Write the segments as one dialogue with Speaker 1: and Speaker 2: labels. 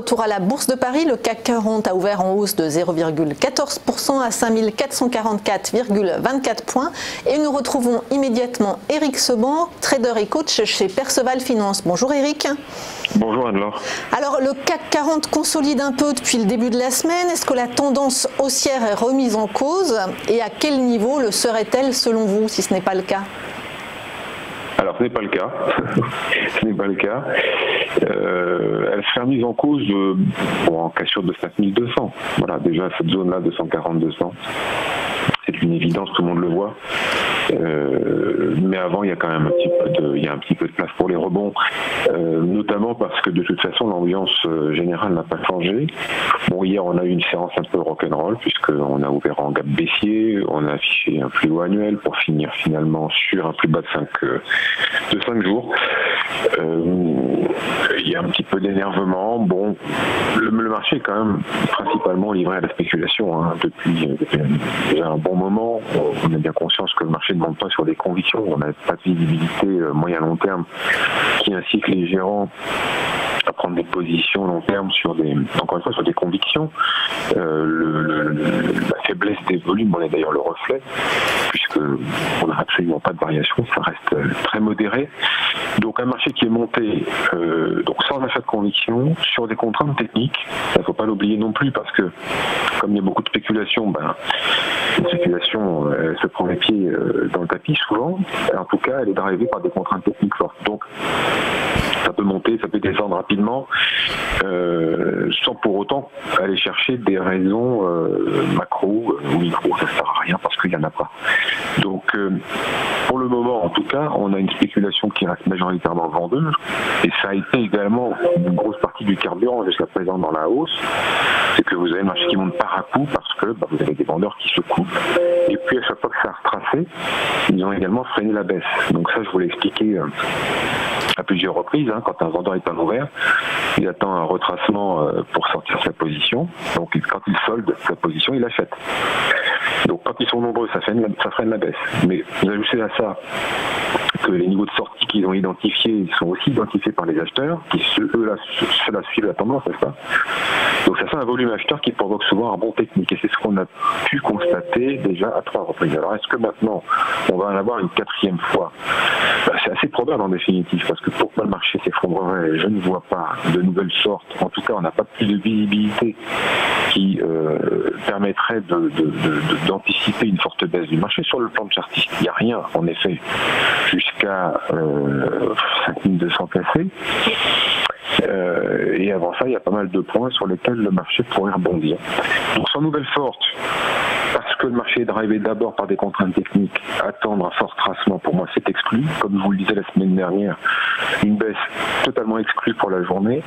Speaker 1: retour à la Bourse de Paris. Le CAC 40 a ouvert en hausse de 0,14% à 5444,24 points. Et nous retrouvons immédiatement Éric Seban, trader et coach chez Perceval Finance. Bonjour Éric.
Speaker 2: Bonjour Anne-Laure.
Speaker 1: Alors le CAC 40 consolide un peu depuis le début de la semaine. Est-ce que la tendance haussière est remise en cause? Et à quel niveau le serait-elle selon vous, si ce n'est pas le cas?
Speaker 2: Alors ce n'est pas le cas. Ce n'est pas le cas. Elle serait remise en cause en cassure de 5200. Voilà, déjà cette zone-là, 240-200. C'est une évidence, tout le monde le voit. Mais avant, il y a quand même un petit peu de place pour les rebonds, notamment parce que de toute façon, l'ambiance générale n'a pas changé. Bon, hier, on a eu une séance un peu rock'n'roll, puisqu'on a ouvert en gap baissier, on a affiché un plus haut annuel pour finir finalement sur un plus bas de 5 jours. Il y a un petit peu d'énervement. Bon, le marché est quand même principalement livré à la spéculation depuis déjà un bon moment. On a bien conscience que le marché ne monte pas sur des convictions. On n'a pas de visibilité moyen-long terme qui incite les gérants à prendre des positions long terme encore une fois, sur des convictions. La faiblesse des volumes, on est d'ailleurs le reflet, puisqu'on n'a absolument pas de variation, ça reste très modéré. Donc un marché qui est monté donc sans achat de conviction, sur des contraintes techniques, il ne faut pas l'oublier non plus, parce que comme il y a beaucoup de spéculation, la spéculation elle se prend les pieds dans le tapis souvent. En tout cas, elle est drivée par des contraintes techniques fortes. Donc ça peut monter, ça peut descendre rapidement, sans pour autant aller chercher des raisons macro ou micro. Ça ne sert à rien parce qu'il n'y en a pas. Donc pour le moment, en tout cas, on a une spéculation qui reste majoritairement vendeuse, et ça a été également une grosse partie du carburant jusqu'à présent dans la hausse. C'est que vous avez un marché qui monte par à coup parce que vous avez des vendeurs qui se coupent. Et puis à chaque fois que ça a retracé, ils ont également freiné la baisse. Donc ça, je vous l'ai expliqué à plusieurs reprises. Quand un vendeur est pas ouvert, il attend un retracement pour sortir sa position. Donc quand il solde sa position, il achète. Donc quand ils sont nombreux, ça freine la baisse. Mais vous ajoutez à ça que les niveaux de sortie qu'ils ont identifiés sont aussi identifiés par les acheteurs, qui eux-là suivent la tendance, n'est-ce pas? Donc ça fait un volume acheteur qui provoque souvent un rebond technique, et c'est ce qu'on a pu constater déjà à 3 reprises. Alors est-ce que maintenant on va en avoir une 4e fois? C'est assez probable en définitive, parce que pourquoi le marché s'effondrerait? Je ne vois pas de nouvelles sortes. En tout cas, on n'a pas plus de visibilité qui permettrait d'anticiper une forte baisse du marché. Sur le plan de chartiste, il n'y a rien, en effet, jusqu'à 5200 cassés. Et avant ça, il y a pas mal de points sur lesquels le marché pourrait rebondir. Donc sans nouvelle forte, parce que le marché est drivé d'abord par des contraintes techniques, attendre un fort tracement, pour moi, c'est exclu. Comme je vous le disais la semaine dernière, une baisse totalement exclue pour la journée.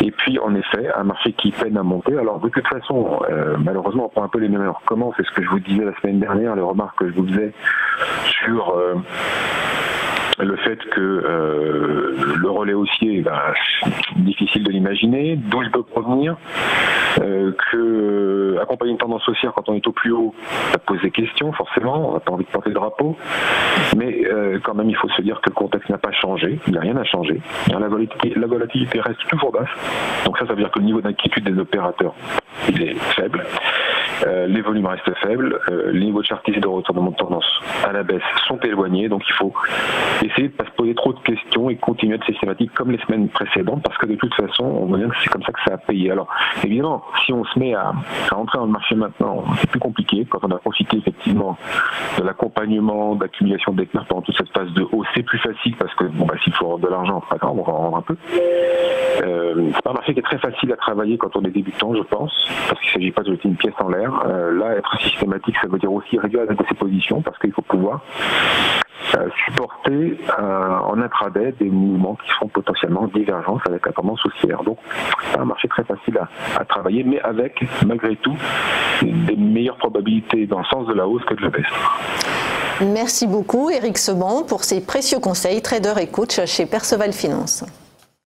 Speaker 2: Et puis, en effet, un marché qui peine à monter. Alors, de toute façon, malheureusement, on prend un peu les mêmes heures. Comment? C'est ce que je vous disais la semaine dernière, les remarques que je vous faisais sur le fait que le relais haussier, difficile de l'imaginer, d'où il peut provenir, que accompagner une tendance haussière quand on est au plus haut, ça pose des questions, forcément, on n'a pas envie de porter le drapeau, mais quand même il faut se dire que le contexte n'a pas changé, il n'y a rien à changer. La volatilité reste toujours basse, donc ça veut dire que le niveau d'inquiétude des opérateurs, il est faible. Les volumes restent faibles, les niveaux de chartiste et de retournement de tendance à la baisse sont éloignés, donc il faut essayer de ne pas se poser trop de questions et continuer à être systématique comme les semaines précédentes, parce que de toute façon, on voit bien que c'est comme ça que ça a payé. Alors évidemment, si on se met à rentrer dans le marché maintenant, c'est plus compliqué. Quand on a profité effectivement de l'accompagnement, d'accumulation des pertes pendant toute cette phase de hausse, c'est plus facile parce que s'il faut rendre de l'argent, pas grave, on va en rendre un peu. C'est pas un marché qui est très facile à travailler quand on est débutant, je pense, parce qu'il ne s'agit pas de jeter une pièce en l'air. Là, être systématique, ça veut dire aussi réduire la date de ses positions, parce qu'il faut pouvoir supporter en intraday des mouvements qui seront potentiellement divergents avec la tendance haussière. Donc, c'est un marché très facile à travailler, mais avec, malgré tout, des meilleures probabilités dans le sens de la hausse que de la baisse.
Speaker 1: Merci beaucoup, Éric Seban, pour ces précieux conseils, trader et coach chez Perceval Finance.